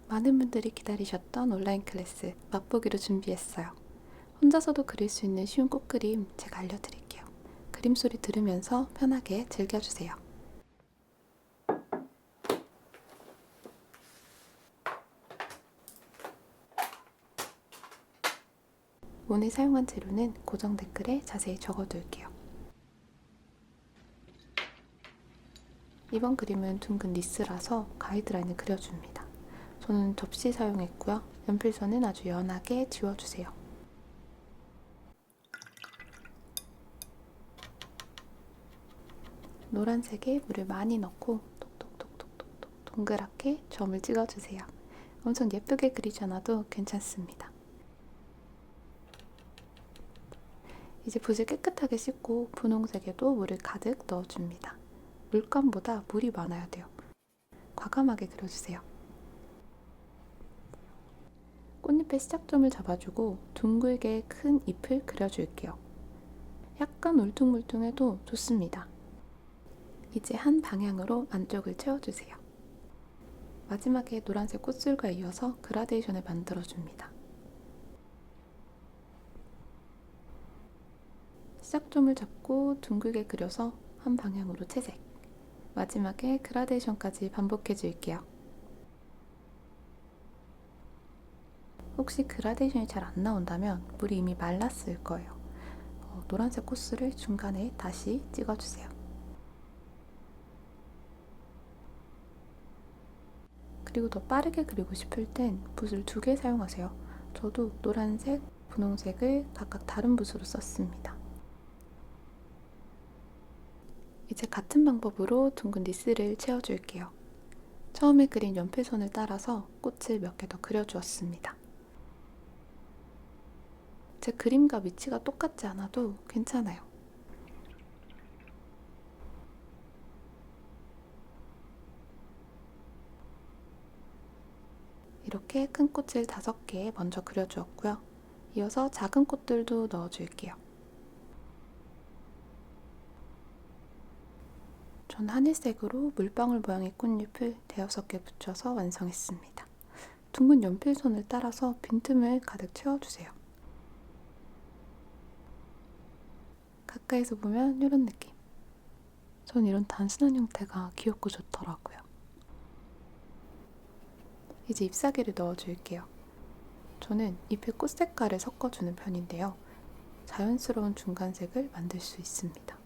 많은 분들이 기다리셨던 온라인 클래스 맛보기로 준비했어요. 혼자서도 그릴 수 있는 쉬운 꽃그림 제가 알려드릴게요. 그림 소리 들으면서 편하게 즐겨주세요. 오늘 사용한 재료는 고정 댓글에 자세히 적어둘게요. 이번 그림은 둥근 리스라서 가이드라인을 그려줍니다. 저는 접시 사용했고요. 연필선은 아주 연하게 지워주세요. 노란색에 물을 많이 넣고 톡톡톡톡톡 동그랗게 점을 찍어주세요. 엄청 예쁘게 그리지 않아도 괜찮습니다. 이제 붓을 깨끗하게 씻고 분홍색에도 물을 가득 넣어줍니다. 물감보다 물이 많아야 돼요. 과감하게 그려주세요. 꽃잎의 시작점을 잡아주고 둥글게 큰 잎을 그려줄게요. 약간 울퉁불퉁해도 좋습니다. 이제 한 방향으로 안쪽을 채워주세요. 마지막에 노란색 꽃술과 이어서 그라데이션을 만들어줍니다. 시작점을 잡고 둥글게 그려서 한 방향으로 채색. 마지막에 그라데이션까지 반복해 줄게요. 혹시 그라데이션이 잘 안 나온다면 물이 이미 말랐을 거예요. 노란색 코스를 중간에 다시 찍어주세요. 그리고 더 빠르게 그리고 싶을 땐 붓을 2개 사용하세요. 저도 노란색, 분홍색을 각각 다른 붓으로 썼습니다. 이제 같은 방법으로 둥근 리스를 채워줄게요. 처음에 그린 연필선을 따라서 꽃을 몇 개 더 그려주었습니다. 제 그림과 위치가 똑같지 않아도 괜찮아요. 이렇게 큰 꽃을 5개 먼저 그려주었고요. 이어서 작은 꽃들도 넣어줄게요. 전 하늘색으로 물방울 모양의 꽃잎을 5개 붙여서 완성했습니다. 둥근 연필선을 따라서 빈틈을 가득 채워주세요. 가까이서 보면 이런 느낌. 전 이런 단순한 형태가 귀엽고 좋더라고요. 이제 잎사귀를 넣어줄게요. 저는 잎에 꽃 색깔을 섞어주는 편인데요. 자연스러운 중간색을 만들 수 있습니다.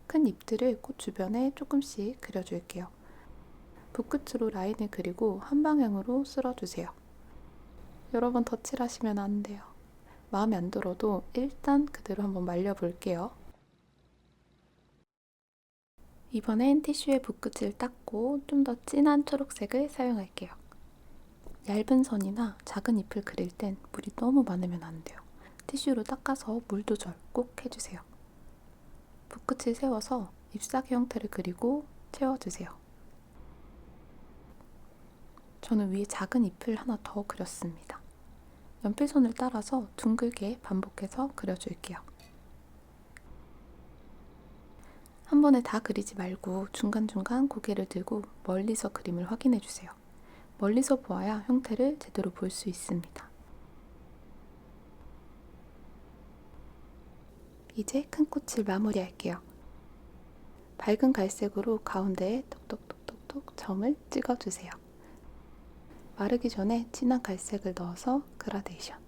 큰 잎들을 꽃 주변에 조금씩 그려줄게요. 붓끝으로 라인을 그리고 한 방향으로 쓸어주세요. 여러 번 덧칠하시면 안 돼요. 마음에 안 들어도 일단 그대로 한번 말려볼게요. 이번엔 티슈에 붓끝을 닦고 좀 더 진한 초록색을 사용할게요. 얇은 선이나 작은 잎을 그릴 땐 물이 너무 많으면 안 돼요. 티슈로 닦아서 물 조절 꼭 해주세요. 붓끝을 세워서 잎사귀 형태를 그리고 채워주세요. 저는 위에 작은 잎을 하나 더 그렸습니다. 연필선을 따라서 둥글게 반복해서 그려줄게요. 한 번에 다 그리지 말고 중간중간 고개를 들고 멀리서 그림을 확인해주세요. 멀리서 보아야 형태를 제대로 볼 수 있습니다. 이제 큰 꽃을 마무리할게요. 밝은 갈색으로 가운데에 톡톡톡톡톡 점을 찍어주세요. 마르기 전에 진한 갈색을 넣어서 그라데이션.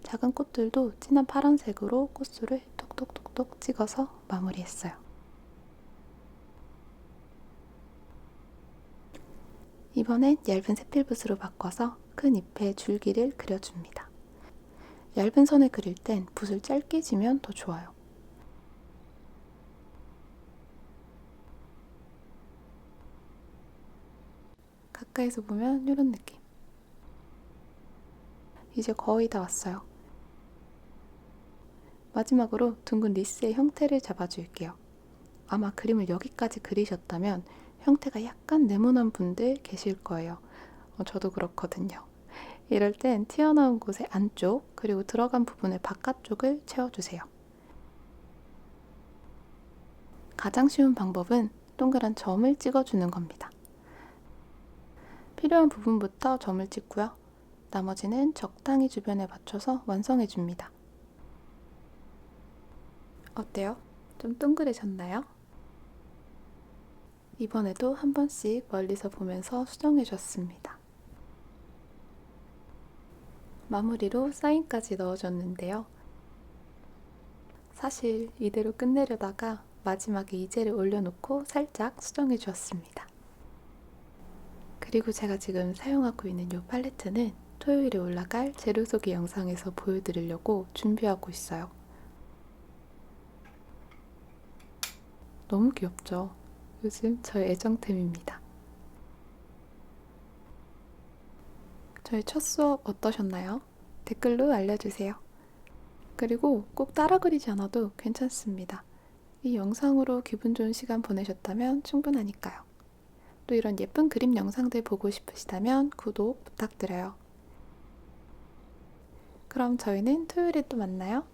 작은 꽃들도 진한 파란색으로 꽃술을 톡톡톡톡 찍어서 마무리했어요. 이번엔 얇은 새필붓으로 바꿔서 큰 잎에 줄기를 그려줍니다. 얇은 선을 그릴 땐 붓을 짧게 지면 더 좋아요. 가까이서 보면 이런 느낌. 이제 거의 다 왔어요. 마지막으로 둥근 리스의 형태를 잡아줄게요. 아마 그림을 여기까지 그리셨다면 형태가 약간 네모난 분들 계실 거예요. 저도 그렇거든요. 이럴 땐 튀어나온 곳의 안쪽 그리고 들어간 부분의 바깥쪽을 채워주세요. 가장 쉬운 방법은 동그란 점을 찍어주는 겁니다. 필요한 부분부터 점을 찍고요. 나머지는 적당히 주변에 맞춰서 완성해줍니다. 어때요? 좀 동그래졌나요? 이번에도 한 번씩 멀리서 보면서 수정해줬습니다. 마무리로 사인까지 넣어줬는데요. 사실 이대로 끝내려다가 마지막에 이젤을 올려놓고 살짝 수정해 주었습니다. 그리고 제가 지금 사용하고 있는 이 팔레트는 토요일에 올라갈 재료 소개 영상에서 보여드리려고 준비하고 있어요. 너무 귀엽죠? 요즘 저의 애정템입니다. 저의 첫 수업 어떠셨나요? 댓글로 알려주세요. 그리고 꼭 따라 그리지 않아도 괜찮습니다. 이 영상으로 기분 좋은 시간 보내셨다면 충분하니까요. 또 이런 예쁜 그림 영상들 보고 싶으시다면 구독 부탁드려요. 그럼 저희는 토요일에 또 만나요.